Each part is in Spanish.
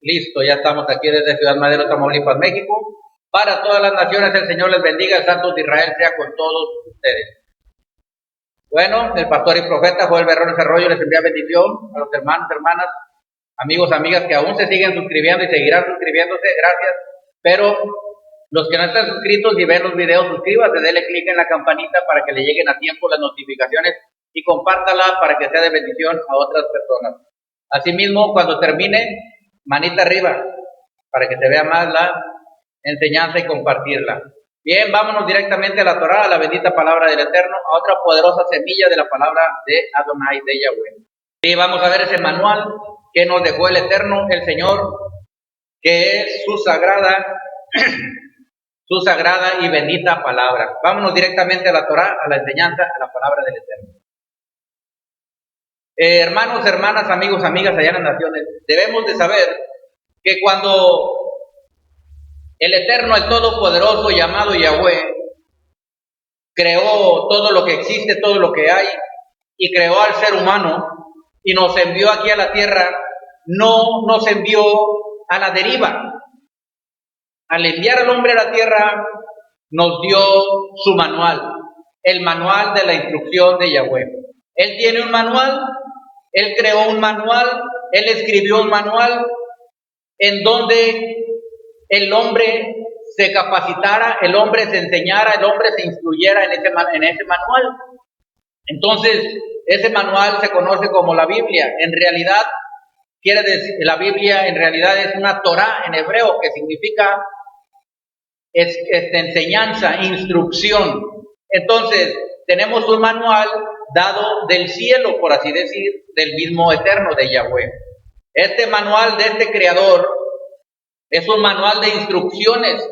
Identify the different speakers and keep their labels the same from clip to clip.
Speaker 1: Listo, ya estamos aquí desde Ciudad Madero, Tamaulipas, México. Para todas las naciones, el Señor les bendiga, el Santo de Israel sea con todos ustedes. Bueno, el pastor y profeta Joel Berrones Arroyo les envía bendición a los hermanos, hermanas, amigos, amigas que aún se siguen suscribiendo y seguirán suscribiéndose, gracias. Pero los que no están suscritos y ven los videos, suscríbase, denle clic en la campanita para que le lleguen a tiempo las notificaciones y compártala para que sea de bendición a otras personas. Asimismo, cuando termine, manita arriba para que se vea más la enseñanza y compartirla. Bien, vámonos directamente a la Torá, a la bendita palabra del Eterno, a otra poderosa semilla de la palabra de Adonai, de Yahweh. Y vamos a ver ese manual que nos dejó el Eterno, el Señor, que es su sagrada y bendita palabra. Vámonos directamente a la Torá, a la enseñanza, a la palabra del Eterno. Hermanos, hermanas, amigos, amigas allá en las naciones, debemos de saber que cuando el Eterno, el Todopoderoso, llamado Yahweh, creó todo lo que existe, todo lo que hay, y creó al ser humano, y nos envió aquí a la tierra, no nos envió a la deriva. Al enviar al hombre a la tierra, nos dio su manual, el manual de la instrucción de Yahweh. Él tiene un manual, Él creó un manual, Él escribió un manual en donde el hombre se capacitara, el hombre se enseñara, el hombre se instruyera en ese manual. Entonces, ese manual se conoce como la Biblia. En realidad, quiere decir, la Biblia en realidad es una Torá en hebreo, que significa enseñanza, instrucción. Entonces, tenemos un manual dado del cielo, por así decir, del mismo Eterno, de Yahweh. Este manual de este Creador es un manual de instrucciones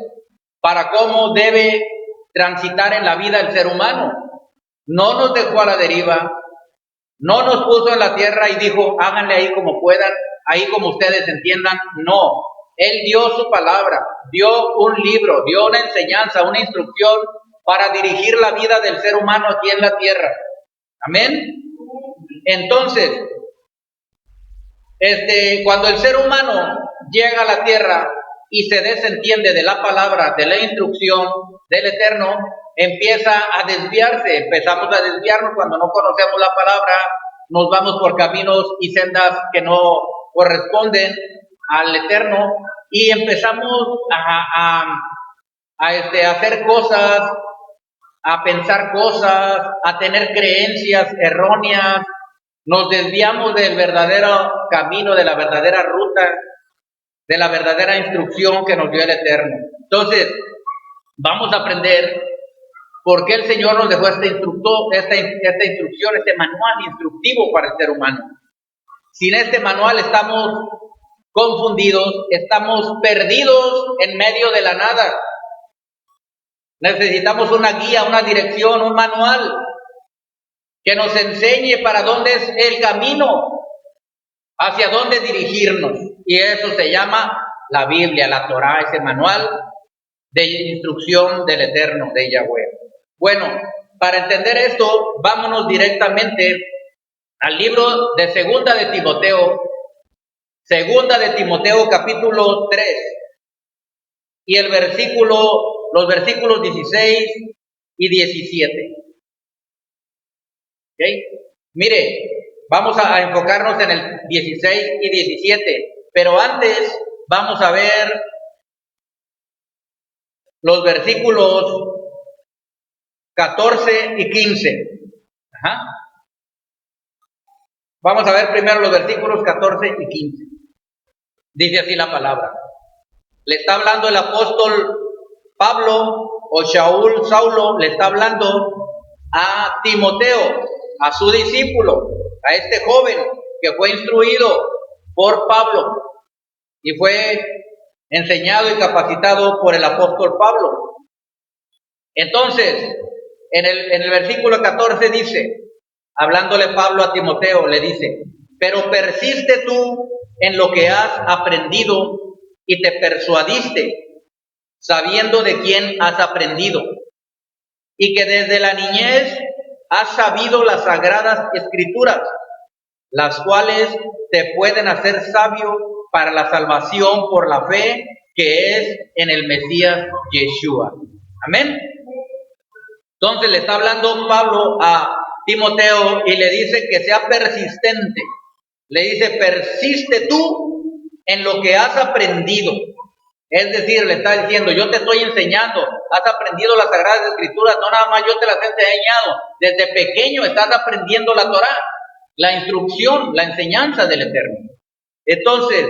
Speaker 1: para cómo debe transitar en la vida el ser humano. No nos dejó a la deriva, no nos puso en la tierra y dijo, háganle ahí como puedan, ahí como ustedes entiendan. No, Él dio su palabra, dio un libro, dio una enseñanza, una instrucción para dirigir la vida del ser humano aquí en la tierra. Amén. Entonces, cuando el ser humano llega a la tierra y se desentiende de la palabra, de la instrucción del Eterno, empieza a desviarse, empezamos a desviarnos cuando no conocemos la palabra, nos vamos por caminos y sendas que no corresponden al Eterno y empezamos a hacer cosas, a pensar cosas, a tener creencias erróneas, nos desviamos del verdadero camino, de la verdadera ruta, de la verdadera instrucción que nos dio el Eterno. Entonces, vamos a aprender por qué el Señor nos dejó esta instrucción, este manual instructivo para el ser humano. Sin este manual estamos confundidos, estamos perdidos en medio de la nada. Necesitamos una guía, una dirección, un manual que nos enseñe para dónde es el camino, hacia dónde dirigirnos. Y eso se llama la Biblia, la Torá, ese manual de instrucción del Eterno, de Yahweh. Bueno, para entender esto, vámonos directamente al libro de Segunda de Timoteo capítulo 3, y los versículos 16 y 17. ¿Okay? Mire, vamos a enfocarnos en el 16 y 17, pero antes vamos a ver los versículos 14 y 15. Ajá. Vamos a ver primero los versículos 14 y 15. Dice así la palabra. Le está hablando el apóstol Pablo, o Saulo, le está hablando a Timoteo, a su discípulo, a este joven que fue instruido por Pablo y fue enseñado y capacitado por el apóstol Pablo. Entonces, en el versículo 14 dice, hablándole Pablo a Timoteo, le dice, pero persiste tú en lo que has aprendido y te persuadiste, sabiendo de quién has aprendido, y que desde la niñez has sabido las sagradas escrituras, las cuales te pueden hacer sabio para la salvación por la fe que es en el Mesías Yeshua. Amén. Entonces le está hablando Pablo a Timoteo y le dice que sea persistente. Le dice, persiste tú en lo que has aprendido. Es decir, le está diciendo, yo te estoy enseñando, has aprendido las Sagradas Escrituras, no nada más yo te las he enseñado. Desde pequeño estás aprendiendo la Torá, la instrucción, la enseñanza del Eterno. Entonces,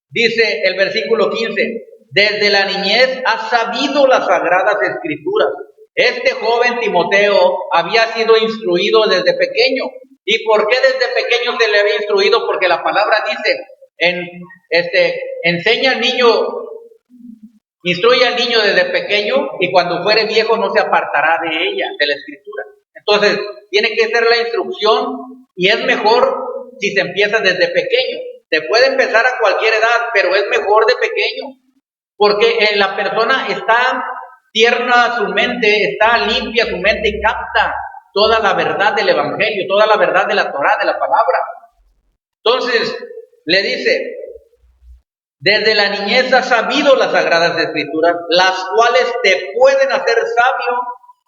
Speaker 1: dice el versículo 15, desde la niñez has sabido las Sagradas Escrituras. Este joven Timoteo había sido instruido desde pequeño. ¿Y por qué desde pequeño se le había instruido? Porque la palabra dice, enseña al niño, instruye al niño desde pequeño y cuando fuere viejo no se apartará de ella, de la Escritura. Entonces, tiene que ser la instrucción y es mejor si se empieza desde pequeño. Se puede empezar a cualquier edad, pero es mejor de pequeño, porque la persona está tierna su mente, está limpia su mente y capta toda la verdad del Evangelio, toda la verdad de la Torá, de la palabra. Entonces, le dice, desde la niñez has sabido las Sagradas Escrituras, las cuales te pueden hacer sabio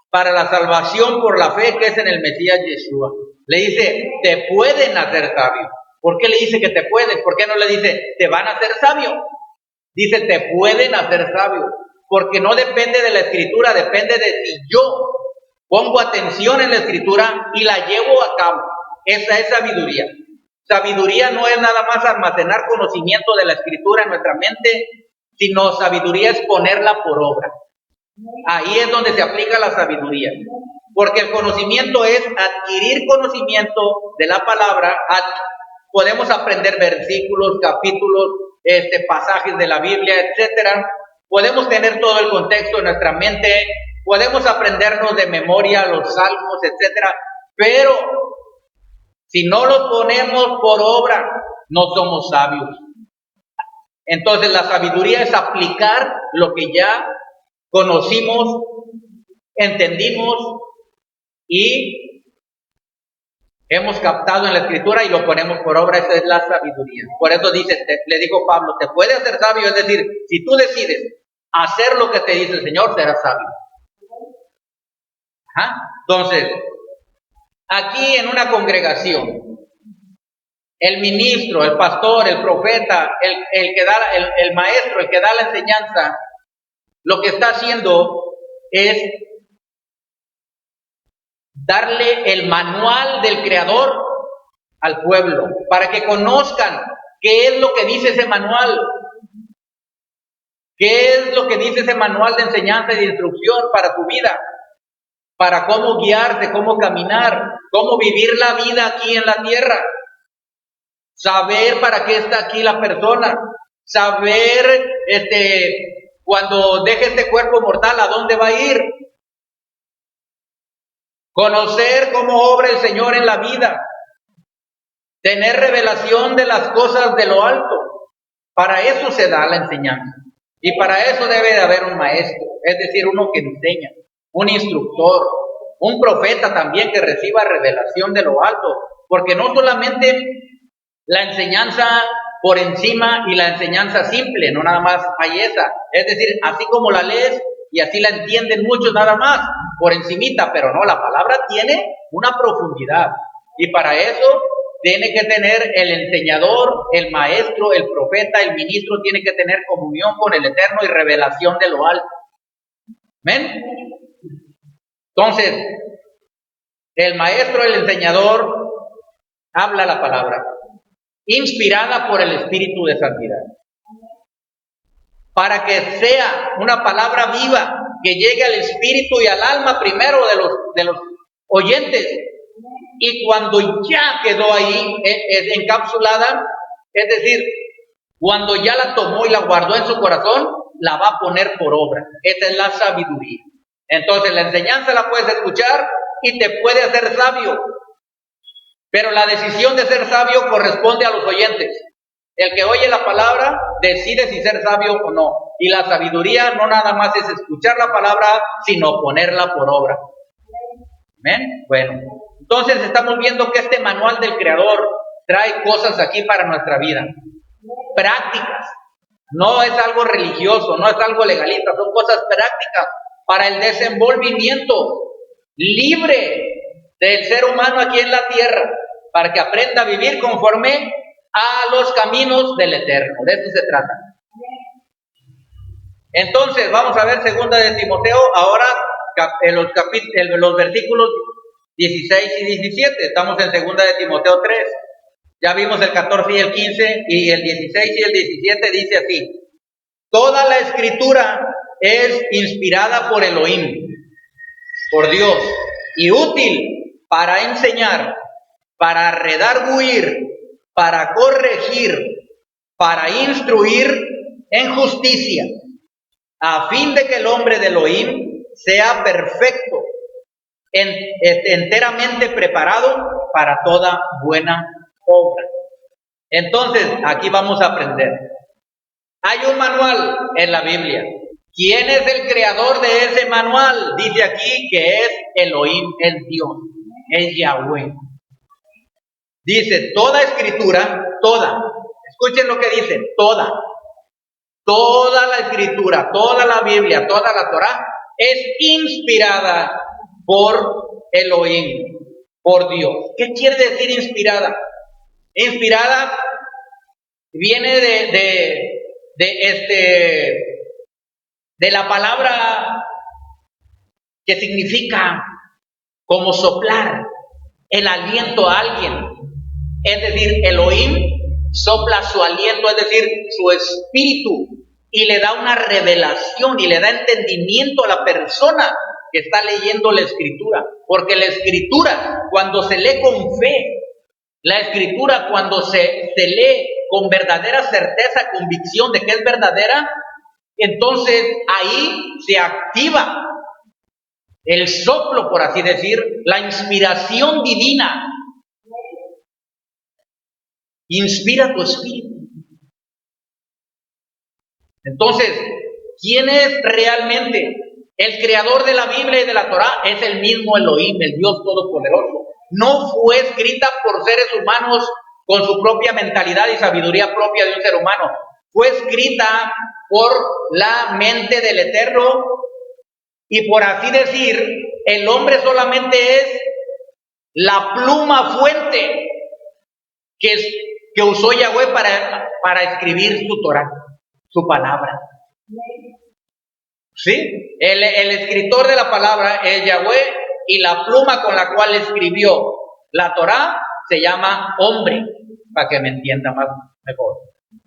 Speaker 1: para la salvación por la fe que es en el Mesías Yeshua. Le dice, te pueden hacer sabio. ¿Por qué le dice que te pueden? ¿Por qué no le dice, te van a hacer sabio? Dice, te pueden hacer sabio. Porque no depende de la Escritura, depende de si yo pongo atención en la Escritura y la llevo a cabo. Esa es sabiduría. Sabiduría no es nada más almacenar conocimiento de la Escritura en nuestra mente, sino sabiduría es ponerla por obra. Ahí es donde se aplica la sabiduría. Porque el conocimiento es adquirir conocimiento de la palabra. Podemos aprender versículos, capítulos, pasajes de la Biblia, etcétera. Podemos tener todo el contexto en nuestra mente, podemos aprendernos de memoria los salmos, etcétera, pero si no los ponemos por obra, no somos sabios. Entonces la sabiduría es aplicar lo que ya conocimos, entendimos y hemos captado en la Escritura y lo ponemos por obra. Esa es la sabiduría. Por eso dice, le dijo Pablo, te puede hacer sabio, es decir, si tú decides hacer lo que te dice el Señor, serás sabio. Ajá. Entonces, aquí en una congregación, el ministro, el pastor, el profeta, el que da, el maestro, el que da la enseñanza, lo que está haciendo es darle el manual del Creador al pueblo, para que conozcan qué es lo que dice ese manual, qué es lo que dice ese manual de enseñanza y de instrucción para tu vida, para cómo guiarse, cómo caminar, cómo vivir la vida aquí en la tierra, saber para qué está aquí la persona, saber cuando deje este cuerpo mortal a dónde va a ir, conocer cómo obra el Señor en la vida, tener revelación de las cosas de lo alto. Para eso se da la enseñanza. Y para eso debe de haber un maestro, es decir, uno que enseña, un instructor, un profeta también que reciba revelación de lo alto. Porque no solamente la enseñanza por encima y la enseñanza simple, no nada más hay esa. Es decir, así como la lees y así la entienden muchos nada más, por encimita, pero no, la palabra tiene una profundidad. Y para eso tiene que tener el enseñador, el maestro, el profeta, el ministro, tiene que tener comunión con el Eterno y revelación de lo alto. ¿Ven? Entonces, el maestro, el enseñador, habla la palabra, inspirada por el Espíritu de Santidad, para que sea una palabra viva, que llegue al espíritu y al alma primero de los oyentes. Y cuando ya quedó ahí encapsulada, es decir, cuando ya la tomó y la guardó en su corazón, la va a poner por obra. Esa es la sabiduría. Entonces la enseñanza la puedes escuchar y te puede hacer sabio, pero la decisión de ser sabio corresponde a los oyentes. El que oye la palabra decide si ser sabio o no. Y la sabiduría no nada más es escuchar la palabra, sino ponerla por obra. ¿Ven? Bueno. Entonces estamos viendo que este manual del Creador trae cosas aquí para nuestra vida. prácticas. No es algo religioso, no es algo legalista, son cosas prácticas para el desenvolvimiento libre del ser humano aquí en la tierra, para que aprenda a vivir conforme a los caminos del Eterno. De eso se trata. Entonces, vamos a ver segunda de Timoteo, ahora en los versículos 16 y 17. Estamos en segunda de Timoteo 3. Ya vimos el 14 y el 15, y el 16 y el 17 dice así: toda la escritura es inspirada por Elohim, por Dios, y útil para enseñar, para redarguir, para corregir, para instruir en justicia, a fin de que el hombre de Elohim sea perfecto, enteramente preparado para toda buena obra. Entonces, aquí vamos a aprender. Hay un manual en la Biblia. ¿Quién es el creador de ese manual? Dice aquí que es Elohim, el Dios, es Yahweh. Dice, toda escritura, toda, escuchen lo que dice, toda la escritura, toda la Biblia, toda la Torah es inspirada por Elohim, por Dios. ¿Qué quiere decir inspirada? Inspirada viene de la palabra que significa como soplar el aliento a alguien. Es decir, Elohim sopla su aliento, es decir, su espíritu, y le da una revelación y le da entendimiento a la persona que está leyendo la escritura. Porque la escritura, cuando se lee con fe, la escritura cuando se lee con verdadera certeza, convicción de que es verdadera, entonces ahí se activa el soplo, por así decir, la inspiración divina. Inspira tu espíritu. Entonces, ¿quién es realmente el creador de la Biblia y de la Torah? Es el mismo Elohim, el Dios Todopoderoso. No fue escrita por seres humanos con su propia mentalidad y sabiduría propia de un ser humano. Fue escrita por la mente del Eterno, y por así decir, el hombre solamente es la pluma fuente que usó Yahweh para escribir su Torah, su palabra. ¿Sí? El escritor de la palabra es Yahweh, y la pluma con la cual escribió la Torah se llama hombre, para que me entienda más mejor.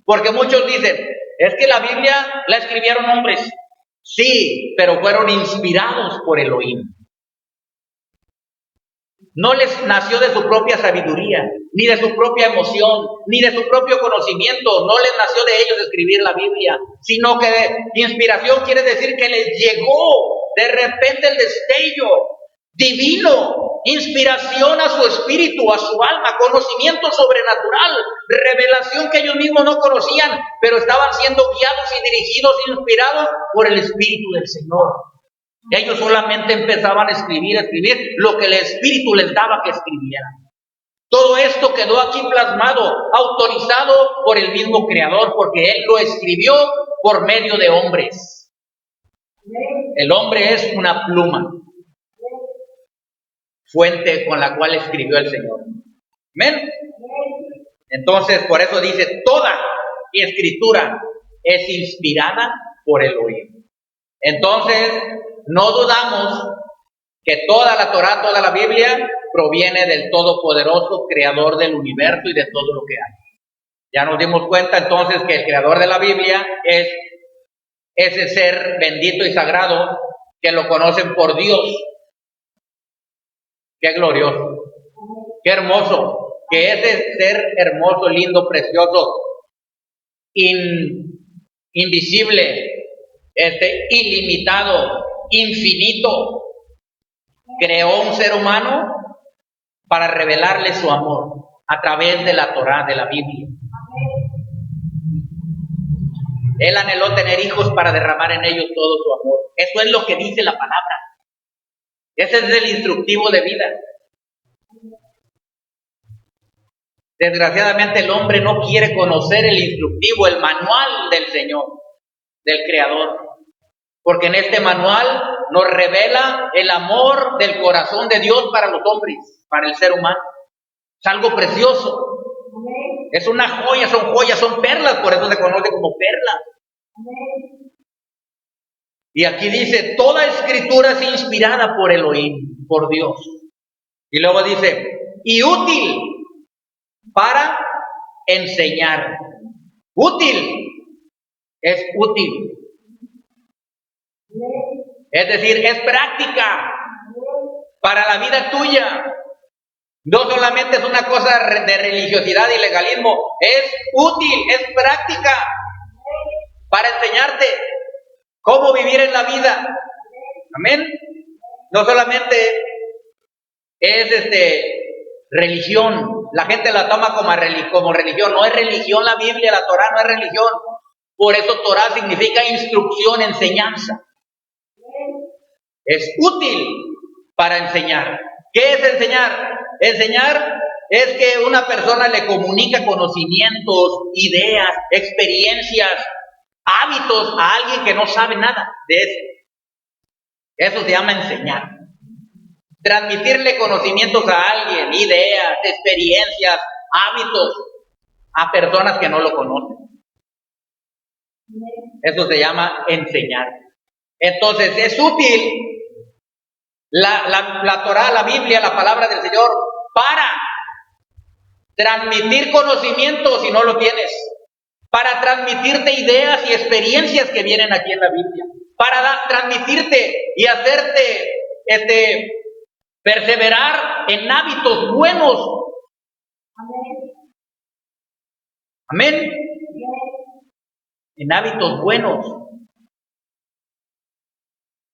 Speaker 1: Porque muchos dicen, es que la Biblia la escribieron hombres. Sí, pero fueron inspirados por Elohim. No les nació de su propia sabiduría, ni de su propia emoción, ni de su propio conocimiento. No les nació de ellos escribir la Biblia, sino que inspiración quiere decir que les llegó de repente el destello divino, inspiración a su espíritu, a su alma, conocimiento sobrenatural, revelación que ellos mismos no conocían, pero estaban siendo guiados y dirigidos, inspirados por el Espíritu del Señor. Ellos solamente empezaban a escribir lo que el Espíritu les daba que escribieran. Todo esto quedó aquí plasmado, autorizado por el mismo Creador, porque Él lo escribió por medio de hombres. El hombre es una pluma, fuente con la cual escribió el Señor. ¿Amén? Entonces, por eso dice, toda escritura es inspirada por Elohim. Entonces, no dudamos que toda la Torah, toda la Biblia, proviene del Todopoderoso, Creador del universo y de todo lo que hay. Ya nos dimos cuenta entonces que el Creador de la Biblia es ese ser bendito y sagrado que lo conocen por Dios. Qué glorioso, qué hermoso, que ese ser hermoso, lindo, precioso, invisible, ilimitado, infinito, creó un ser humano para revelarle su amor a través de la Torá, de la Biblia. Él anheló tener hijos para derramar en ellos todo su amor. Eso es lo que dice la palabra. Ese es el instructivo de vida. Desgraciadamente el hombre no quiere conocer el instructivo, el manual del Señor, del Creador. Porque en este manual nos revela el amor del corazón de Dios para los hombres, para el ser humano. Es algo precioso. Es una joya, son perlas, por eso se conoce como perlas. Y aquí dice, toda escritura es inspirada por Elohim, por Dios. Y luego dice, y útil para enseñar. Útil, es útil. Es decir, es práctica para la vida tuya. No solamente es una cosa de religiosidad y legalismo, es útil, es práctica para enseñarte cómo vivir en la vida. Amén. No solamente es religión, la gente la toma como religión, no es religión la Biblia, la Torah no es religión. Por eso Torah significa instrucción, enseñanza. Es útil para enseñar. ¿Qué es enseñar? Enseñar es que una persona le comunica conocimientos, ideas, experiencias, hábitos a alguien que no sabe nada de eso. Eso se llama enseñar. Transmitirle conocimientos a alguien, ideas, experiencias, hábitos a personas que no lo conocen. Eso se llama enseñar. Entonces es útil la Torah, la Biblia, la palabra del Señor para transmitir conocimiento si no lo tienes, para transmitirte ideas y experiencias que vienen aquí en la Biblia, para transmitirte y hacerte perseverar en hábitos buenos. Amén. En hábitos buenos.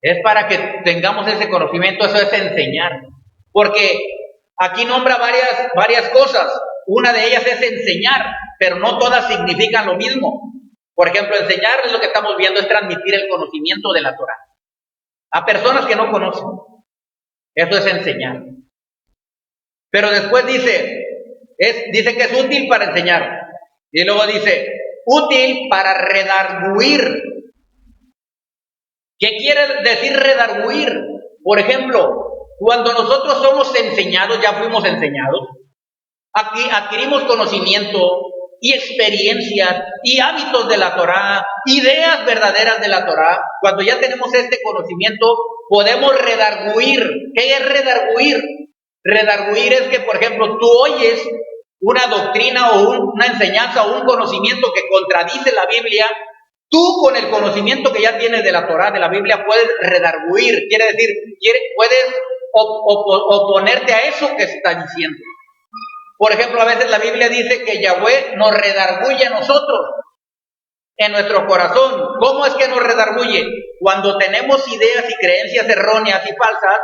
Speaker 1: Es para que tengamos ese conocimiento, eso es enseñar. Porque aquí nombra varias cosas. Una de ellas es enseñar, pero no todas significan lo mismo. Por ejemplo, enseñar es lo que estamos viendo, es transmitir el conocimiento de la Torah a personas que no conocen. Eso es enseñar. Pero después dice que es útil para enseñar. Y luego dice, útil para redarguir. ¿Qué quiere decir redarguir? Por ejemplo, cuando nosotros somos enseñados, ya fuimos enseñados, aquí adquirimos conocimiento y experiencias y hábitos de la Torah, ideas verdaderas de la Torah. Cuando ya tenemos este conocimiento, podemos redarguir. ¿Qué es redarguir? Redarguir es que, por ejemplo, tú oyes una doctrina o una enseñanza o un conocimiento que contradice la Biblia. Tú, con el conocimiento que ya tienes de la Torah, de la Biblia, puedes redarguir, quiere decir, puedes oponerte a eso que está diciendo. Por ejemplo, a veces la Biblia dice que Yahweh nos redarguye a nosotros en nuestro corazón. ¿Cómo es que nos redarguye? Cuando tenemos ideas y creencias erróneas y falsas,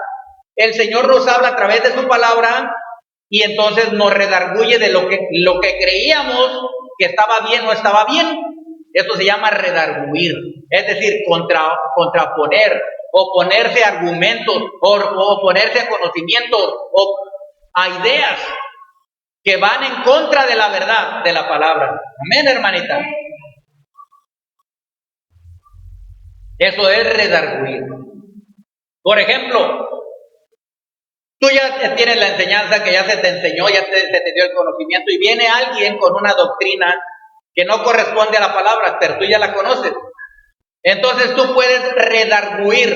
Speaker 1: el Señor nos habla a través de su palabra y entonces nos redarguye de lo que creíamos que estaba bien o estaba bien. Eso se llama redarguir, es decir, contraponer, oponerse a argumentos, o oponerse a conocimientos, o a ideas que van en contra de la verdad de la palabra. Amén, hermanita. Eso es redarguir. Por ejemplo, tú ya tienes la enseñanza que ya se te enseñó, ya se te dio el conocimiento, y viene alguien con una doctrina que no corresponde a la palabra, pero tú ya la conoces. Entonces tú puedes redarguir,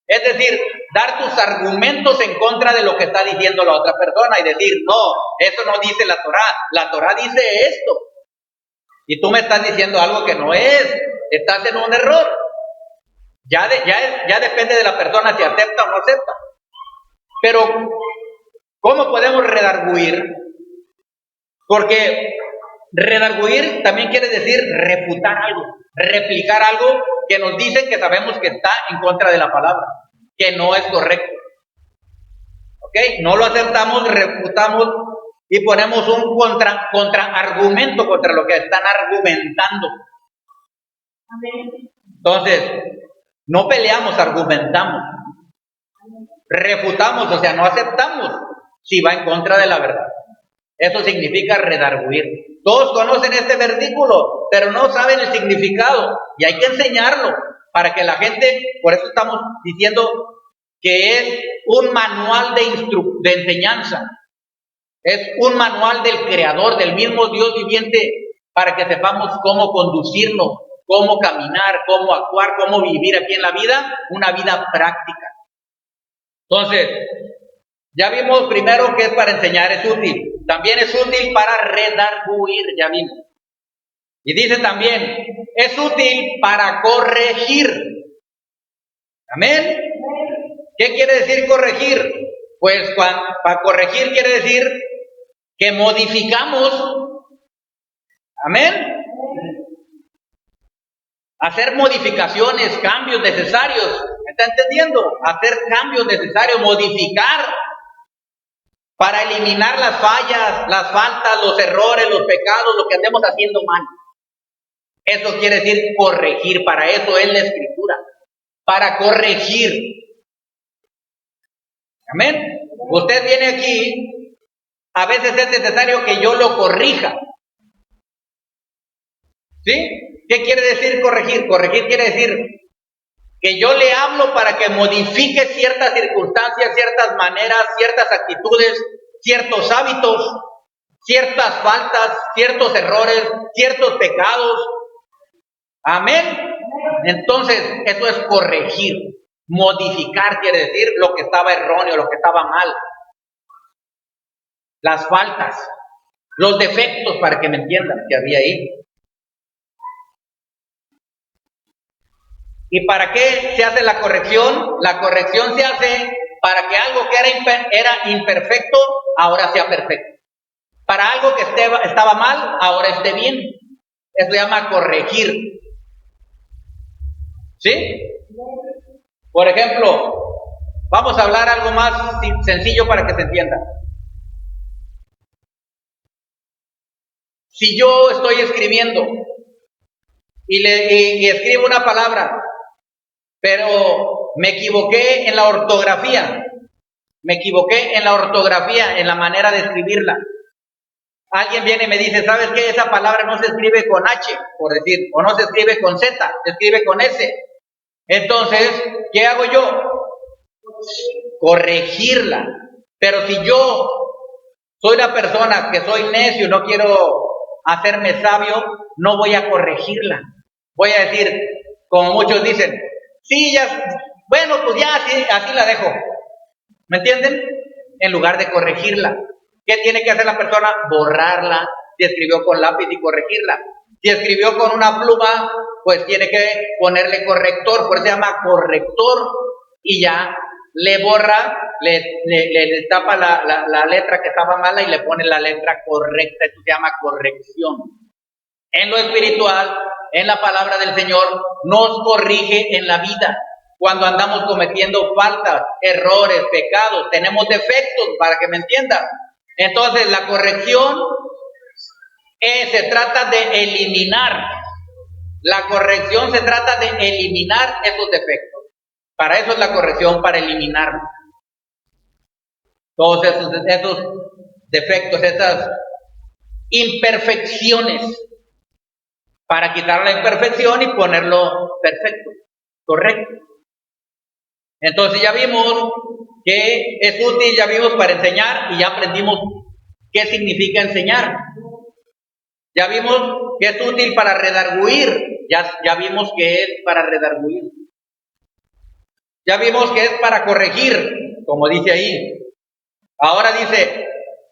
Speaker 1: es decir, dar tus argumentos en contra de lo que está diciendo la otra persona y decir, no, eso no dice la Torah dice esto. Y tú me estás diciendo algo que no es, estás en un error. Ya depende de la persona si acepta o no acepta. Pero, ¿cómo podemos redarguir? Porque redarguir también quiere decir refutar algo, replicar algo que nos dicen que sabemos que está en contra de la palabra, que no es correcto. ¿Ok? No lo aceptamos, refutamos y ponemos un contraargumento contra lo que están argumentando. Entonces, no peleamos, argumentamos. Refutamos, o sea, no aceptamos si va en contra de la verdad. Eso significa redarguir. Todos conocen este versículo, pero no saben el significado. Y hay que enseñarlo para que la gente, por eso estamos diciendo que es un manual de enseñanza. Es un manual del Creador, del mismo Dios viviente, para que sepamos cómo conducirnos, cómo caminar, cómo actuar, cómo vivir aquí en la vida, una vida práctica. Entonces, ya vimos primero que es para enseñar, es útil. También es útil para redarguir, ya vimos. Y dice también, es útil para corregir. Amén. ¿Qué quiere decir corregir? Pues para corregir quiere decir que modificamos. Amén. Hacer modificaciones, cambios necesarios. ¿Me está entendiendo? Hacer cambios necesarios, modificar para eliminar las fallas, las faltas, los errores, los pecados, lo que andemos haciendo mal. Eso quiere decir corregir. Para eso es la Escritura. Para corregir. Amén. Usted viene aquí, a veces es necesario que yo lo corrija. ¿Sí? ¿Qué quiere decir corregir? Corregir quiere decir que yo le hablo para que modifique ciertas circunstancias, ciertas maneras, ciertas actitudes, ciertos hábitos, ciertas faltas, ciertos errores, ciertos pecados. Amén. Entonces, eso es corregir. Modificar quiere decir lo que estaba erróneo, lo que estaba mal. Las faltas, los defectos, para que me entiendan que había ahí. ¿Y para qué se hace la corrección? La corrección se hace para que algo que era imperfecto, ahora sea perfecto. Para algo que estaba mal, ahora esté bien. Eso se llama corregir. ¿Sí? Por ejemplo, vamos a hablar algo más sencillo para que se entienda. Si yo estoy escribiendo y escribo una palabra, pero me equivoqué en la ortografía, en la manera de escribirla. Alguien viene y me dice, ¿sabes qué? Esa palabra no se escribe con H, por decir, o no se escribe con Z, se escribe con S. Entonces, ¿qué hago yo? Corregirla. Pero si yo soy una persona que soy necio, no quiero hacerme sabio, no voy a corregirla. Voy a decir, como muchos dicen, sí, ya, bueno, pues ya así la dejo. ¿Me entienden? En lugar de corregirla. ¿Qué tiene que hacer la persona? Borrarla. Si escribió con lápiz y corregirla. Si escribió con una pluma, pues tiene que ponerle corrector, por eso se llama corrector, y ya le borra, le tapa la letra que estaba mala y le pone la letra correcta. Eso se llama corrección. En lo espiritual, en la palabra del Señor, nos corrige en la vida. Cuando andamos cometiendo faltas, errores, pecados, tenemos defectos, para que me entiendan. Entonces, la corrección se trata de eliminar. La corrección se trata de eliminar esos defectos. Para eso es la corrección, para eliminar todos esos defectos, esas imperfecciones, para quitar la imperfección y ponerlo perfecto, correcto. Entonces ya vimos que es útil, ya vimos para enseñar y ya aprendimos qué significa enseñar. Ya vimos que es útil para redarguir, ya vimos que es para redarguir. Ya vimos que es para corregir, como dice ahí. Ahora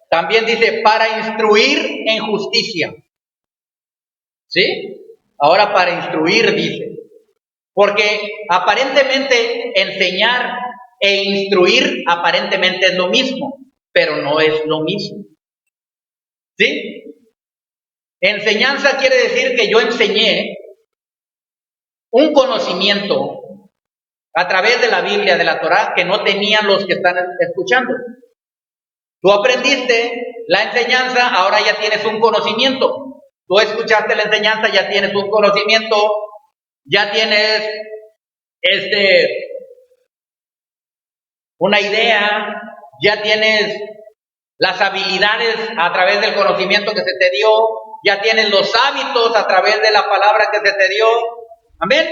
Speaker 1: también dice para instruir en justicia. ¿Sí? Ahora para instruir dice. Porque aparentemente enseñar e instruir aparentemente es lo mismo, pero no es lo mismo. ¿Sí? Enseñanza quiere decir que yo enseñé un conocimiento a través de la Biblia, de la Torá, que no tenían los que están escuchando. Tú aprendiste la enseñanza, ahora ya tienes un conocimiento. Tú escuchaste la enseñanza, ya tienes un conocimiento, ya tienes una idea, ya tienes las habilidades a través del conocimiento que se te dio, ya tienes los hábitos a través de la palabra que se te dio. Amén.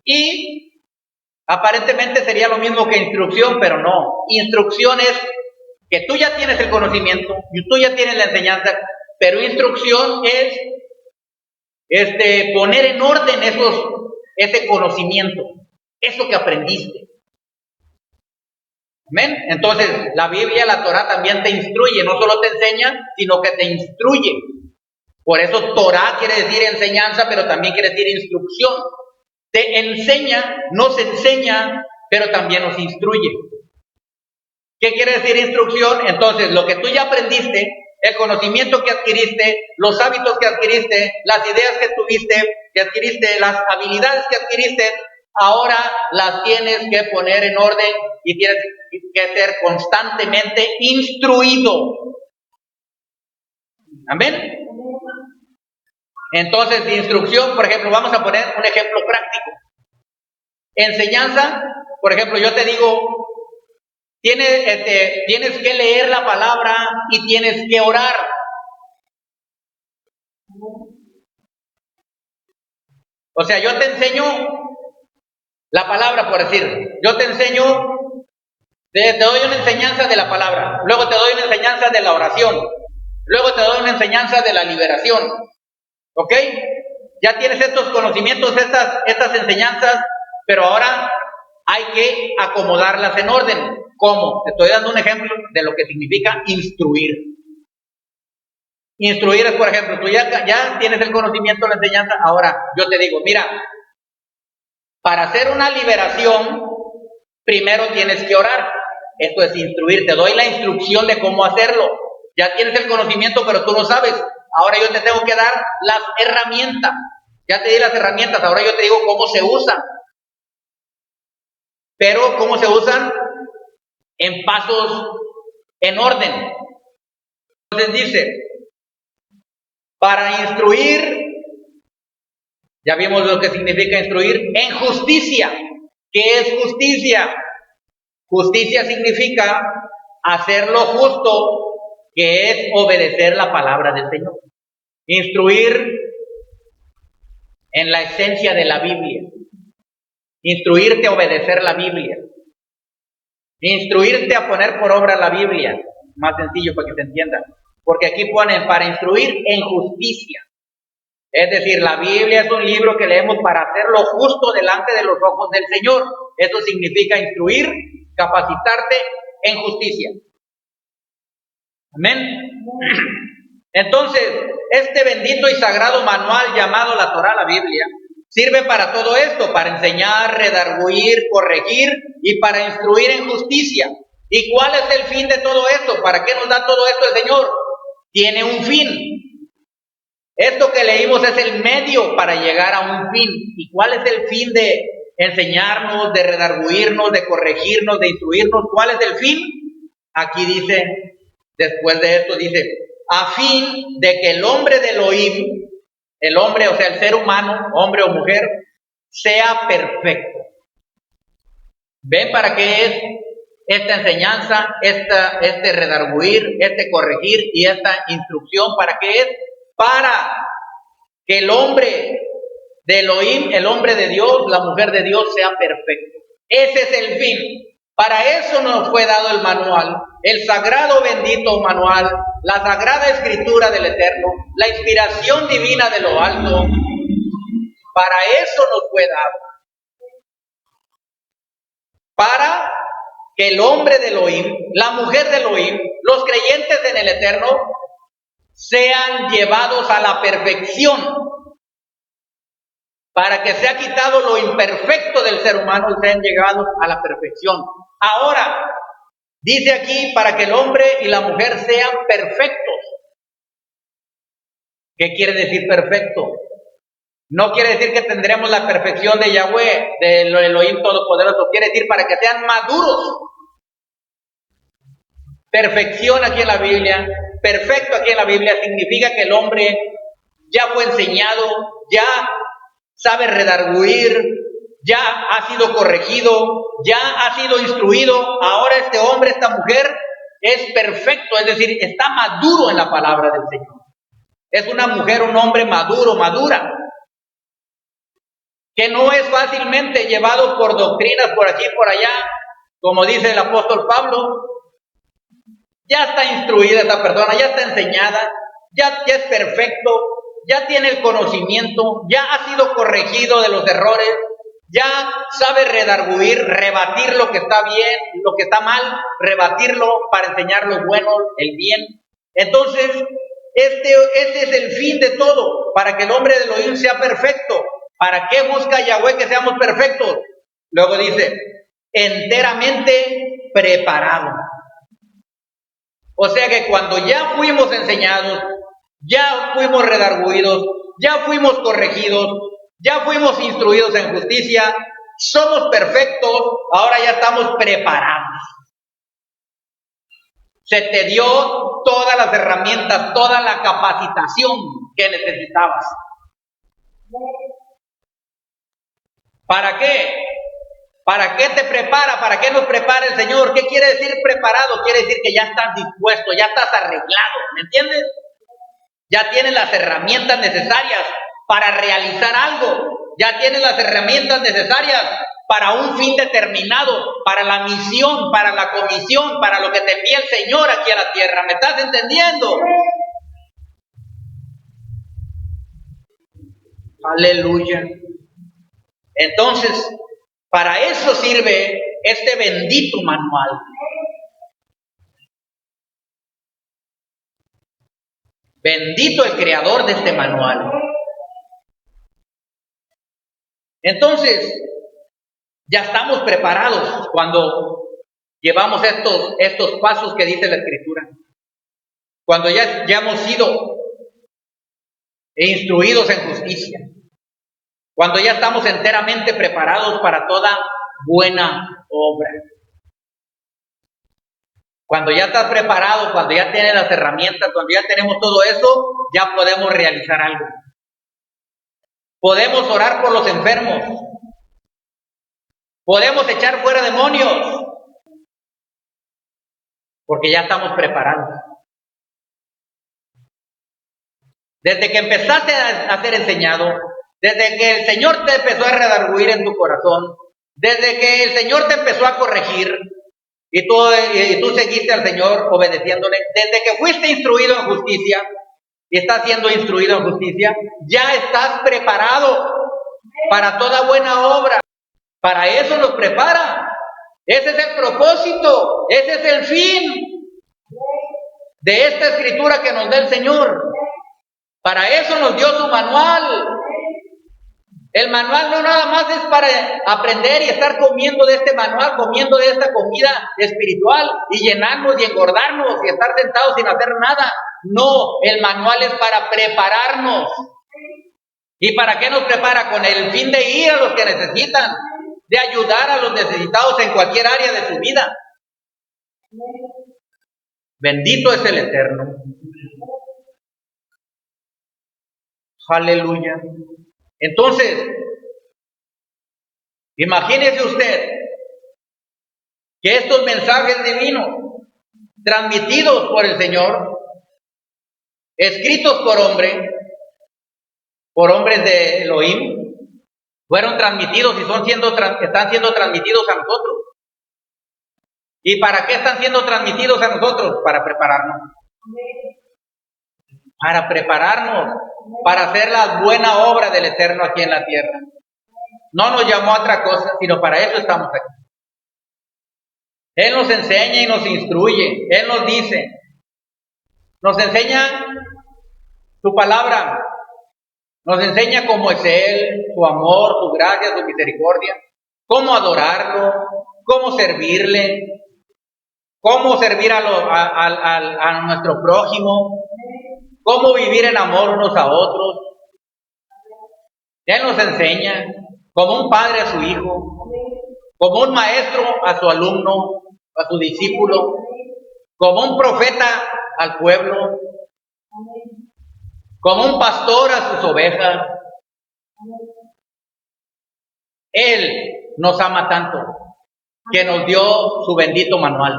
Speaker 1: Y aparentemente sería lo mismo que instrucción, pero no. Instrucción es que tú ya tienes el conocimiento y tú ya tienes la enseñanza, pero instrucción es poner en orden ese conocimiento, eso que aprendiste. Amén. Entonces, la Biblia, la Torah también te instruye, no solo te enseña, sino que te instruye. Por eso Torah quiere decir enseñanza, pero también quiere decir instrucción. Te enseña, nos enseña, pero también nos instruye. ¿Qué quiere decir instrucción? Entonces, lo que tú ya aprendiste, el conocimiento que adquiriste, los hábitos que adquiriste, las ideas que adquiriste, las habilidades que adquiriste, ahora las tienes que poner en orden y tienes que ser constantemente instruido. Amén. Entonces, de instrucción, por ejemplo, vamos a poner un ejemplo práctico. Enseñanza, por ejemplo, yo te digo, tienes que leer la palabra y tienes que orar. O sea, yo te enseño la palabra, por decir, yo te enseño, te doy una enseñanza de la palabra, luego te doy una enseñanza de la oración, luego te doy una enseñanza de la liberación. ¿Ok? Ya tienes estos conocimientos, estas enseñanzas, pero ahora hay que acomodarlas en orden. ¿Cómo? Te estoy dando un ejemplo de lo que significa instruir. Instruir es, por ejemplo, tú ya tienes el conocimiento, la enseñanza, ahora yo te digo, mira, para hacer una liberación, primero tienes que orar. Esto es instruir, te doy la instrucción de cómo hacerlo. Ya tienes el conocimiento, pero tú no sabes. Ahora yo te tengo que dar las herramientas. Ya te di las herramientas, ahora yo te digo cómo se usan. Pero cómo se usan en pasos en orden. Entonces dice, para instruir, ya vimos lo que significa instruir, en justicia. ¿Qué es justicia? Justicia significa hacer lo justo, que es obedecer la palabra del Señor. Instruir en la esencia de la Biblia. Instruirte a obedecer la Biblia. Instruirte a poner por obra la Biblia. Más sencillo para que se entienda. Porque aquí ponen para instruir en justicia. Es decir, la Biblia es un libro que leemos para hacer lo justo delante de los ojos del Señor. Eso significa instruir, capacitarte en justicia. Amén. Entonces, este bendito y sagrado manual llamado la Torah, la Biblia, sirve para todo esto, para enseñar, redarguir, corregir y para instruir en justicia. ¿Y cuál es el fin de todo esto? ¿Para qué nos da todo esto el Señor? Tiene un fin. Esto que leímos es el medio para llegar a un fin. ¿Y cuál es el fin de enseñarnos, de redarguirnos, de corregirnos, de instruirnos? ¿Cuál es el fin? Aquí dice, después de esto dice, a fin de que el hombre de Elohim, el hombre, o sea, el ser humano, hombre o mujer, sea perfecto. ¿Ven para qué es esta enseñanza, este redarguir, este corregir y esta instrucción? ¿Para qué es? Para que el hombre de Elohim, el hombre de Dios, la mujer de Dios, sea perfecto. Ese es el fin. Para eso nos fue dado el manual, el sagrado bendito manual, la sagrada escritura del Eterno, la inspiración divina de lo alto. Para eso nos fue dado. Para que el hombre de Elohim, la mujer de Elohim, los creyentes en el Eterno, sean llevados a la perfección, para que sea quitado lo imperfecto del ser humano y sean llevados a la perfección. Ahora, dice aquí, para que el hombre y la mujer sean perfectos. ¿Qué quiere decir perfecto? No quiere decir que tendremos la perfección de Yahweh, del Elohim Todopoderoso. Quiere decir para que sean maduros. Perfección aquí en la Biblia, perfecto aquí en la Biblia, significa que el hombre ya fue enseñado, ya sabe redarguir, ya ha sido corregido, ya ha sido instruido. Ahora este hombre, esta mujer, es perfecto, es decir, está maduro en la palabra del Señor. Es una mujer, un hombre maduro, madura, que no es fácilmente llevado por doctrinas por aquí y por allá, como dice el apóstol Pablo. Ya está instruida esta persona, ya está enseñada, ya es perfecto, ya tiene el conocimiento, ya ha sido corregido de los errores, ya sabe redarguir, rebatir lo que está bien, lo que está mal, rebatirlo para enseñar lo bueno, el bien. Entonces, este es el fin de todo, para que el hombre de Elohim sea perfecto. ¿Para qué busca Yahweh que seamos perfectos? Luego dice, enteramente preparado. O sea que cuando ya fuimos enseñados, ya fuimos redarguidos, ya fuimos corregidos, ya fuimos instruidos en justicia, somos perfectos, ahora ya estamos preparados. Se te dio todas las herramientas, toda la capacitación que necesitabas. ¿Para qué? ¿Para qué te prepara? ¿Para qué nos prepara el Señor? ¿Qué quiere decir preparado? Quiere decir que ya estás dispuesto, ya estás arreglado, ¿me entiendes? Ya tienes las herramientas necesarias para realizar algo. Ya tienes las herramientas necesarias para un fin determinado, para la misión, para la comisión, para lo que te envía el Señor aquí a la tierra. ¿Me estás entendiendo? Aleluya. Entonces, para eso sirve este bendito manual. Bendito el creador de este manual. Entonces, ya estamos preparados cuando llevamos estos pasos que dice la Escritura. Cuando ya hemos sido instruidos en justicia. Cuando ya estamos enteramente preparados para toda buena obra. Cuando ya estás preparado, cuando ya tienes las herramientas, cuando ya tenemos todo eso, ya podemos realizar algo. Podemos orar por los enfermos. Podemos echar fuera demonios. Porque ya estamos preparados. Desde que empezaste a ser enseñado, desde que el Señor te empezó a redarguir en tu corazón, desde que el Señor te empezó a corregir y tú seguiste al Señor obedeciéndole, desde que fuiste instruido en justicia y estás siendo instruido en justicia, ya estás preparado para toda buena obra. Para eso nos prepara. Ese es el propósito, ese es el fin de esta escritura que nos da el Señor. Para eso nos dio su manual. El manual no nada más es para aprender y estar comiendo de este manual, comiendo de esta comida espiritual y llenarnos y engordarnos y estar sentados sin hacer nada. No, el manual es para prepararnos. ¿Y para qué nos prepara? Con el fin de ir a los que necesitan, de ayudar a los necesitados en cualquier área de su vida. Bendito es el Eterno. Aleluya. Entonces, imagínese usted que estos mensajes divinos, transmitidos por el Señor, escritos por hombres de Elohim, fueron transmitidos y están siendo transmitidos a nosotros. ¿Y para qué están siendo transmitidos a nosotros? Para prepararnos. Para prepararnos, para hacer la buena obra del Eterno aquí en la tierra. No nos llamó a otra cosa, sino para eso estamos aquí. Él nos enseña y nos instruye. Él nos dice, nos enseña su palabra, nos enseña cómo es Él, su amor, su gracia, su misericordia, cómo adorarlo, cómo servirle, cómo servir a nuestro prójimo, cómo vivir en amor unos a otros. Él nos enseña como un padre a su hijo, como un maestro a su alumno, a su discípulo, como un profeta al pueblo, como un pastor a sus ovejas. Él nos ama tanto que nos dio su bendito manual,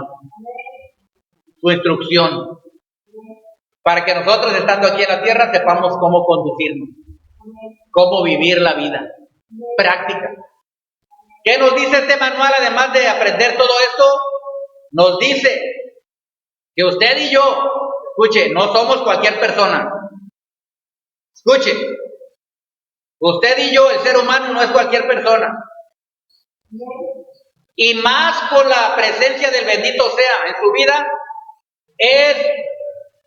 Speaker 1: su instrucción, para que nosotros, estando aquí en la tierra, sepamos cómo conducirnos, cómo vivir la vida práctica. ¿Qué nos dice este manual, además de aprender todo esto? Nos dice que usted y yo, escuche, no somos cualquier persona. Escuche, usted y yo, el ser humano, no es cualquier persona. Y más con la presencia del bendito sea en su vida, es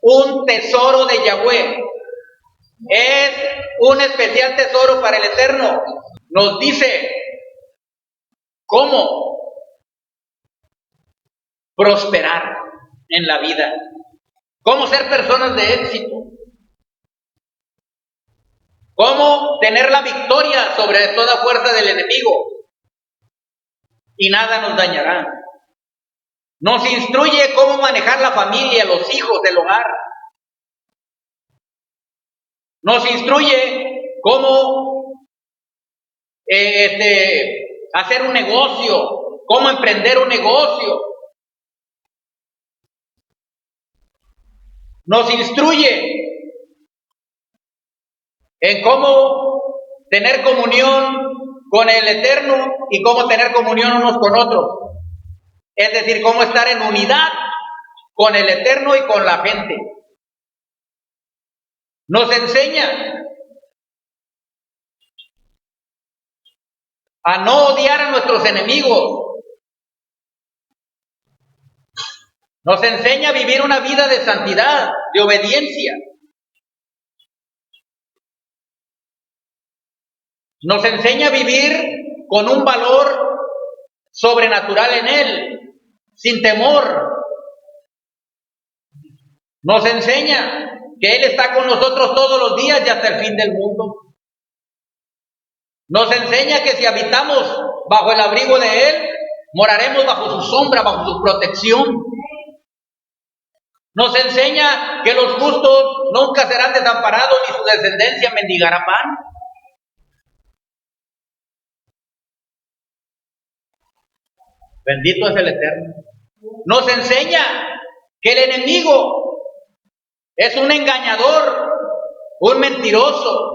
Speaker 1: un tesoro de Yahweh. Es un especial tesoro para el Eterno. Nos dice cómo prosperar en la vida, cómo ser personas de éxito, cómo tener la victoria sobre toda fuerza del enemigo y nada nos dañará. Nos instruye cómo manejar la familia, los hijos, el hogar. Nos instruye cómo hacer un negocio, cómo emprender un negocio. Nos instruye en cómo tener comunión con el Eterno y cómo tener comunión unos con otros. Es decir, cómo estar en unidad con el Eterno y con la gente. Nos enseña a no odiar a nuestros enemigos. Nos enseña a vivir una vida de santidad, de obediencia. Nos enseña a vivir con un valor sobrenatural en Él, sin temor. Nos enseña que Él está con nosotros todos los días y hasta el fin del mundo. Nos enseña que si habitamos bajo el abrigo de Él, moraremos bajo su sombra, bajo su protección. Nos enseña que los justos nunca serán desamparados ni su descendencia mendigará pan. Bendito es el Eterno. Nos enseña que el enemigo es un engañador, un mentiroso.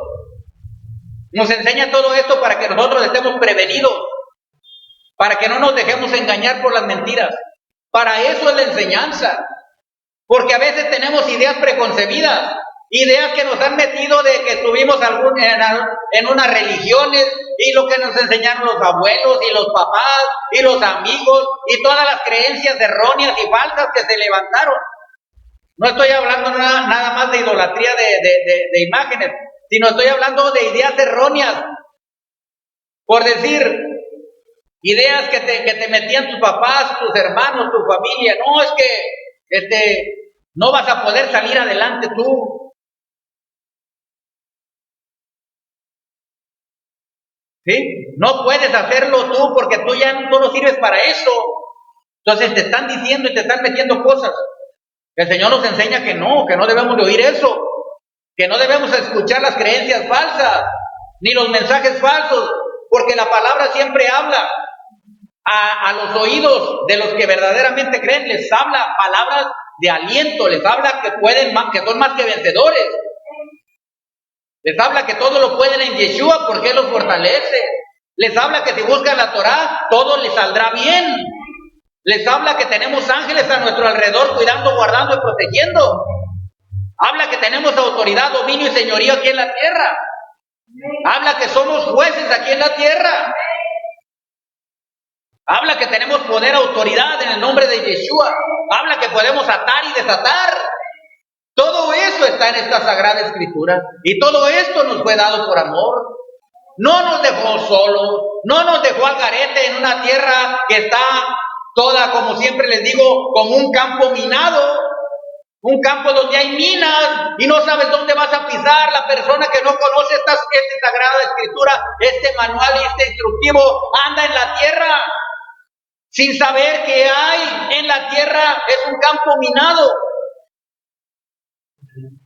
Speaker 1: Nos enseña todo esto para que nosotros estemos prevenidos, para que no nos dejemos engañar por las mentiras. Para eso es la enseñanza. Porque a veces tenemos ideas preconcebidas, ideas que nos han metido de que estuvimos en unas religiones y lo que nos enseñaron los abuelos y los papás y los amigos y todas las creencias erróneas y falsas que se levantaron. No estoy hablando nada más de idolatría de imágenes, sino estoy hablando de ideas erróneas. Por decir, ideas que te metían tus papás, tus hermanos, tu familia. No, es que no vas a poder salir adelante tú. ¿Sí? No puedes hacerlo tú porque tú ya no sirves para eso. Entonces te están diciendo y te están metiendo cosas. El Señor nos enseña que no debemos de oír eso, que no debemos escuchar las creencias falsas, ni los mensajes falsos, porque la palabra siempre habla a los oídos de los que verdaderamente creen, les habla palabras de aliento, les habla que son más que vencedores. Les habla que todo lo pueden en Yeshua porque Él los fortalece. Les habla que si buscan la Torah, todo les saldrá bien. Les habla que tenemos ángeles a nuestro alrededor cuidando, guardando y protegiendo. Habla que tenemos autoridad, dominio y señorío aquí en la tierra. Habla que somos jueces aquí en la tierra. Habla que tenemos poder, autoridad en el nombre de Yeshua. Habla que podemos atar y desatar. Todo eso está en esta Sagrada Escritura. Y todo esto nos fue dado por amor. No nos dejó solos. No nos dejó al garete en una tierra que está toda, como siempre les digo, como un campo minado. Un campo donde hay minas y no sabes dónde vas a pisar. La persona que no conoce esta Sagrada Escritura, este manual y este instructivo, anda en la tierra sin saber que hay en la tierra, es un campo minado.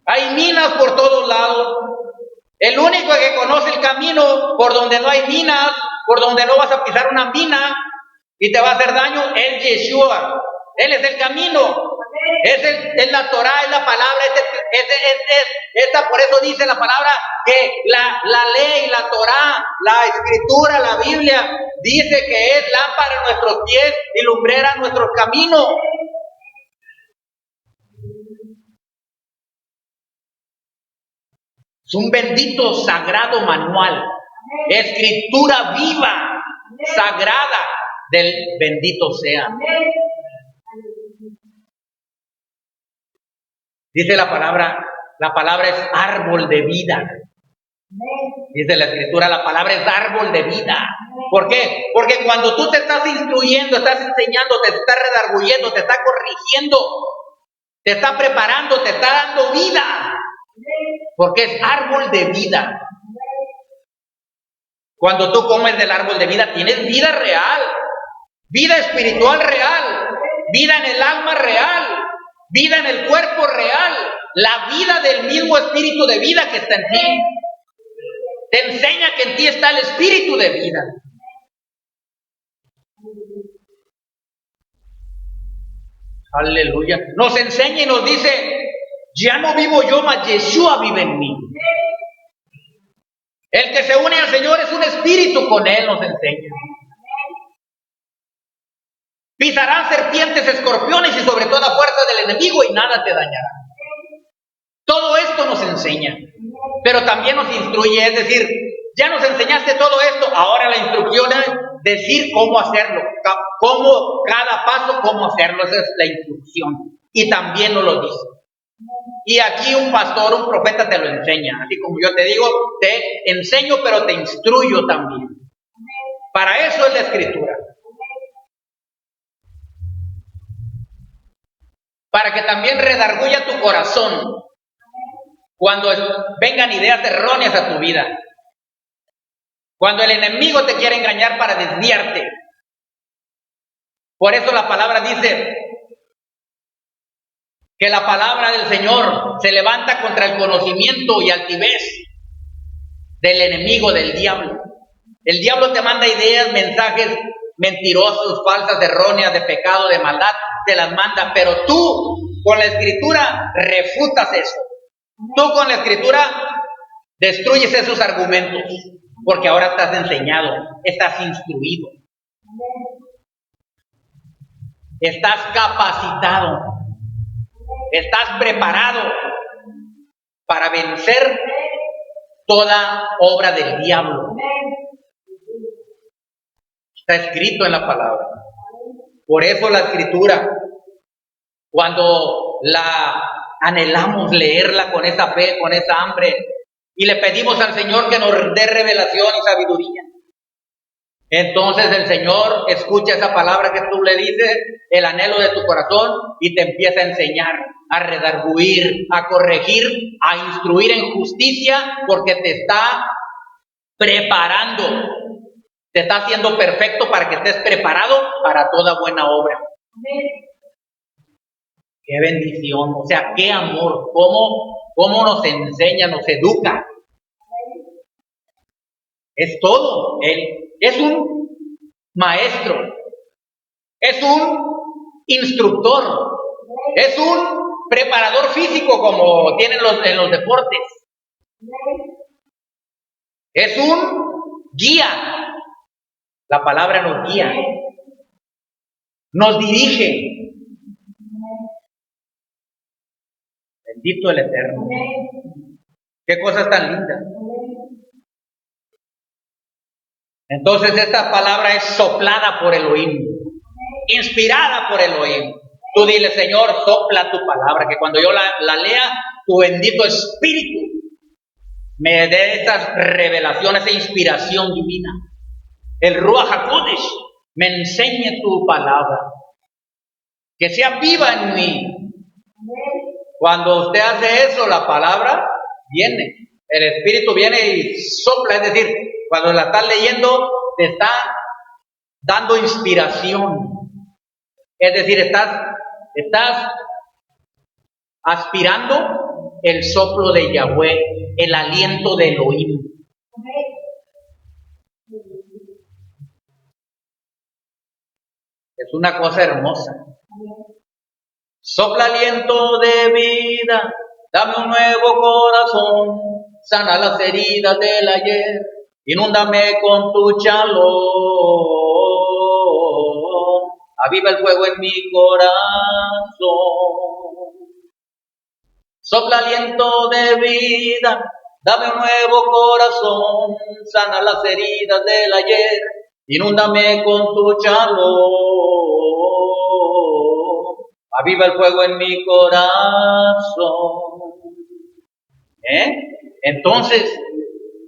Speaker 1: Hay minas por todos lados. El único que conoce el camino por donde no hay minas, por donde no vas a pisar una mina y te va a hacer daño, es Yeshua. Él es el camino. Es la Torah, es la palabra, esta, por eso dice la palabra que la ley, la Torah, la escritura, la Biblia, dice que es lámpara a nuestros pies y lumbrera a nuestros caminos. Es un bendito sagrado manual, escritura viva, sagrada del bendito sea. Dice la palabra es árbol de vida. Dice la escritura, la palabra es árbol de vida. ¿Por qué? Porque cuando tú te estás instruyendo, estás enseñando, te estás redarguyendo, te estás corrigiendo, te está preparando, te está dando vida. Porque es árbol de vida. Cuando tú comes del árbol de vida, tienes vida real, vida espiritual real, vida en el alma real, vida en el cuerpo real, la vida del mismo espíritu de vida que está en ti. Te enseña que en ti está el espíritu de vida. Aleluya. Nos enseña y nos dice, ya no vivo yo, mas Yeshua vive en mí. El que se une al Señor es un espíritu con Él, nos enseña. Pisarán serpientes, escorpiones y sobre toda fuerza del enemigo y nada te dañará. Todo esto nos enseña, pero también nos instruye, es decir, ya nos enseñaste todo esto, ahora la instrucción es decir cómo hacerlo, cómo cada paso, cómo hacerlo, esa es la instrucción. Y también nos lo dice. Y aquí un pastor, un profeta te lo enseña, así como yo te digo, te enseño, pero te instruyo también. Para eso es la escritura. Para que también redarguya tu corazón cuando vengan ideas erróneas a tu vida. Cuando el enemigo te quiere engañar para desviarte. Por eso la palabra dice que la palabra del Señor se levanta contra el conocimiento y altivez del enemigo, del diablo. El diablo te manda ideas, mensajes mentirosos, falsas, erróneas, de pecado, de maldad, te las manda, pero tú con la escritura refutas eso. Tú con la escritura destruyes esos argumentos, porque ahora estás enseñado, estás instruido, estás capacitado, estás preparado para vencer toda obra del diablo. Está escrito en la palabra. Por eso la escritura, cuando la anhelamos leerla con esa fe, con esa hambre, y le pedimos al Señor que nos dé revelación y sabiduría, entonces el Señor escucha esa palabra que tú le dices, el anhelo de tu corazón, y te empieza a enseñar, a redarguir, a corregir, a instruir en justicia, porque te está preparando, te está haciendo perfecto para que estés preparado para toda buena obra. Qué bendición, o sea, qué amor, cómo nos enseña, nos educa. Es todo, Él es un maestro, es un instructor, es un preparador físico como tienen en los deportes, es un guía, la palabra nos guía, nos dirige. Bendito el Eterno. Qué cosas tan lindas. Entonces esta palabra es soplada por Elohim, inspirada por Elohim. Tú dile, Señor, sopla tu palabra, que cuando yo la lea, tu bendito Espíritu me dé esas revelaciones, esa inspiración divina. El Ruach HaKodesh me enseñe tu palabra, que sea viva en mí. Cuando usted hace eso, la palabra viene, el Espíritu viene y sopla, es decir, cuando la estás leyendo, te está dando inspiración. Es decir, estás aspirando el soplo de Yahweh, el aliento de Elohim. Es una cosa hermosa. Sopla aliento de vida, dame un nuevo corazón, sana las heridas del ayer, inúndame con tu shalom, aviva el fuego en mi corazón. Sopla aliento de vida, dame un nuevo corazón, sana las heridas del ayer, inúndame con tu shalom, aviva el fuego en mi corazón. Entonces,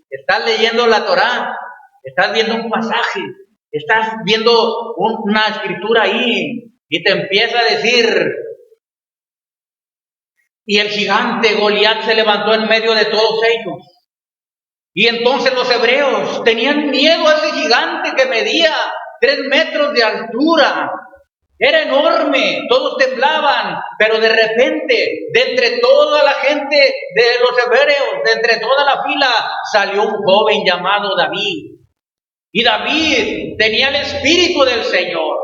Speaker 1: estás leyendo la Torá, estás viendo un pasaje, estás viendo una escritura ahí, y te empieza a decir, y el gigante Goliat se levantó en medio de todos ellos. Y entonces los hebreos tenían miedo a ese gigante que medía 3 metros de altura. Era enorme, todos temblaban, pero de repente, de entre toda la gente de los hebreos, de entre toda la fila, salió un joven llamado David. Y David tenía el espíritu del Señor.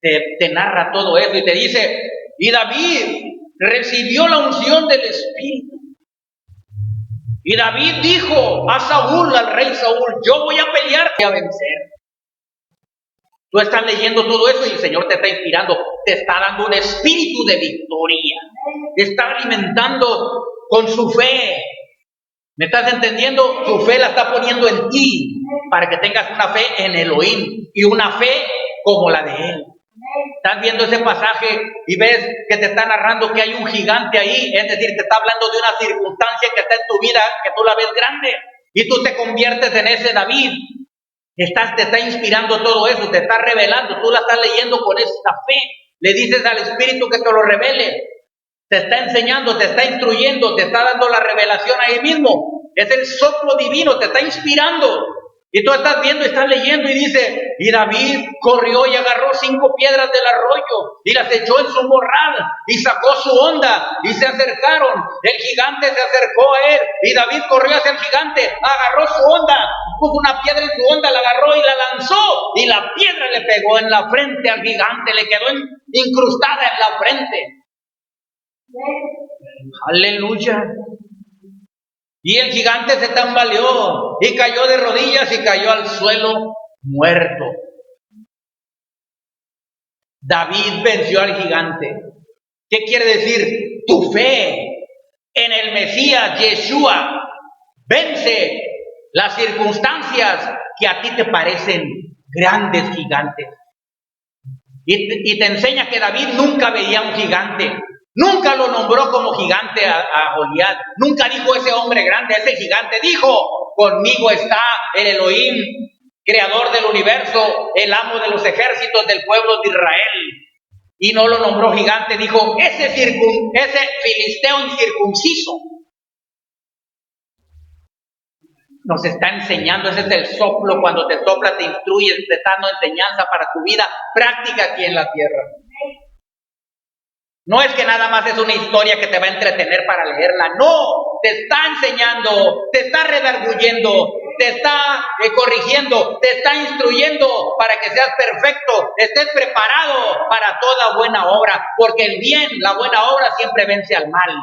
Speaker 1: Te narra todo eso y te dice, y David recibió la unción del Espíritu. Y David dijo a Saúl, al rey Saúl, yo voy a pelear y a vencer. Tú estás leyendo todo eso y el Señor te está inspirando, te está dando un espíritu de victoria, te está alimentando con su fe. ¿Me estás entendiendo? Su fe la está poniendo en ti para que tengas una fe en Elohim y una fe como la de Él. Estás viendo ese pasaje y ves que te está narrando que hay un gigante ahí, es decir, te está hablando de una circunstancia que está en tu vida, que tú la ves grande y tú te conviertes en ese David. Te está inspirando todo eso, te está revelando, tú la estás leyendo con esta fe. Le dices al Espíritu que te lo revele. Te está enseñando, te está instruyendo, te está dando la revelación ahí mismo. Es el soplo divino, te está inspirando. Y tú estás viendo, estás leyendo y dice, y David corrió y agarró 5 piedras del arroyo y las echó en su morral y sacó su honda y se acercaron. El gigante se acercó a él y David corrió hacia el gigante, agarró su honda, puso una piedra en su honda, la agarró y la lanzó y la piedra le pegó en la frente al gigante, le quedó incrustada en la frente. Aleluya. Y el gigante se tambaleó y cayó de rodillas y cayó al suelo muerto. David venció al gigante. ¿Qué quiere decir? Tu fe en el Mesías, Yeshua, vence las circunstancias que a ti te parecen grandes gigantes. Y te enseña que David nunca veía un gigante. Nunca lo nombró como gigante a Goliat. Nunca dijo ese hombre grande, ese gigante. Dijo, conmigo está el Elohim, creador del universo, el amo de los ejércitos del pueblo de Israel. Y no lo nombró gigante, dijo, ese filisteo incircunciso. Nos está enseñando, ese es el soplo, cuando te sopla, te instruye, te está dando enseñanza para tu vida práctica aquí en la tierra. No es que nada más es una historia que te va a entretener para leerla, no, te está enseñando, te está redarguyendo, te está corrigiendo, te está instruyendo para que seas perfecto, estés preparado para toda buena obra, porque el bien, la buena obra siempre vence al mal.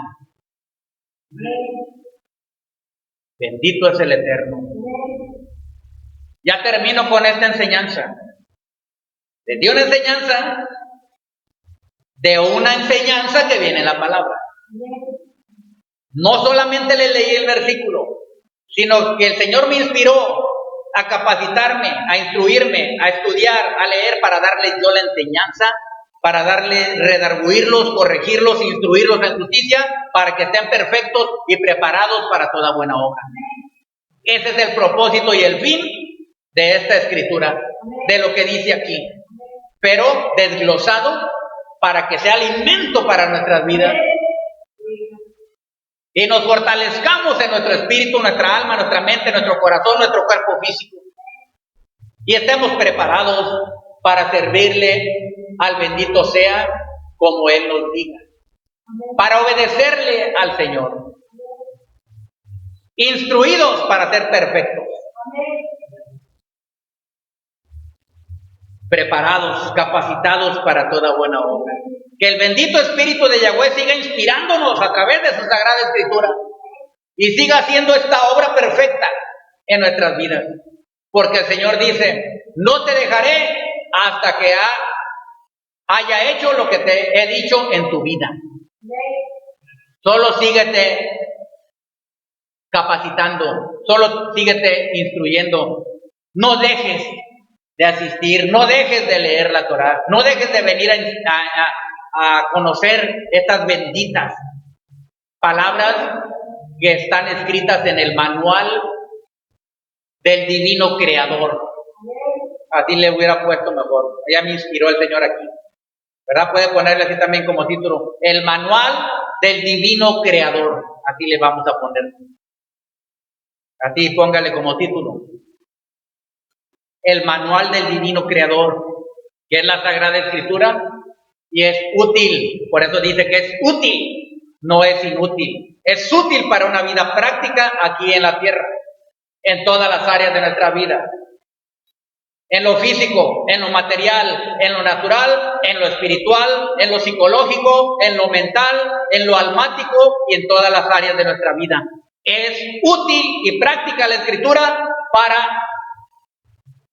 Speaker 1: Bendito es el Eterno. Ya termino con esta enseñanza. Les di una enseñanza de una enseñanza que viene en la palabra. No solamente le leí el versículo, sino que el Señor me inspiró a capacitarme, a instruirme, a estudiar, a leer para darles yo la enseñanza, para redarguirlos, corregirlos, instruirlos en justicia, para que estén perfectos y preparados para toda buena obra. Ese es el propósito y el fin de esta escritura, de lo que dice aquí, pero desglosado para que sea alimento para nuestras vidas y nos fortalezcamos en nuestro espíritu, nuestra alma, nuestra mente, nuestro corazón, nuestro cuerpo físico y estemos preparados para servirle al bendito sea como Él nos diga, para obedecerle al Señor, instruidos para ser perfectos, preparados, capacitados para toda buena obra. Que el bendito Espíritu de Yahweh siga inspirándonos a través de su Sagrada Escritura y siga haciendo esta obra perfecta en nuestras vidas. Porque el Señor dice, no te dejaré hasta que haya hecho lo que te he dicho en tu vida. Solo síguete capacitando, solo síguete instruyendo. No dejes de asistir, no dejes de leer la Torá, no dejes de venir a conocer estas benditas palabras que están escritas en el manual del divino creador. Así le hubiera puesto mejor. Ella me inspiró el Señor aquí. ¿Verdad? Puede ponerle así también como título, el manual del divino creador. Así le vamos a poner. Así póngale como título. El manual del divino creador, que es la Sagrada Escritura, y es útil. Por eso dice que es útil, no es inútil. Es útil para una vida práctica aquí en la tierra, en todas las áreas de nuestra vida. En lo físico, en lo material, en lo natural, en lo espiritual, en lo psicológico, en lo mental, en lo almático y en todas las áreas de nuestra vida. Es útil y práctica la Escritura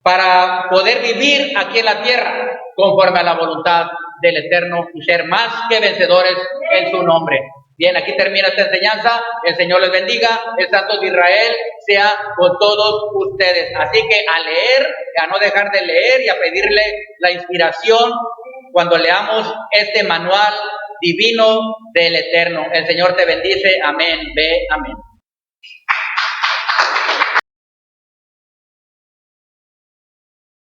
Speaker 1: para poder vivir aquí en la tierra conforme a la voluntad del Eterno y ser más que vencedores en su nombre. Bien, aquí termina esta enseñanza. El Señor les bendiga. El Santo de Israel sea con todos ustedes. Así que a leer, a no dejar de leer y a pedirle la inspiración cuando leamos este manual divino del Eterno. El Señor te bendice. Amén. Ve, amén.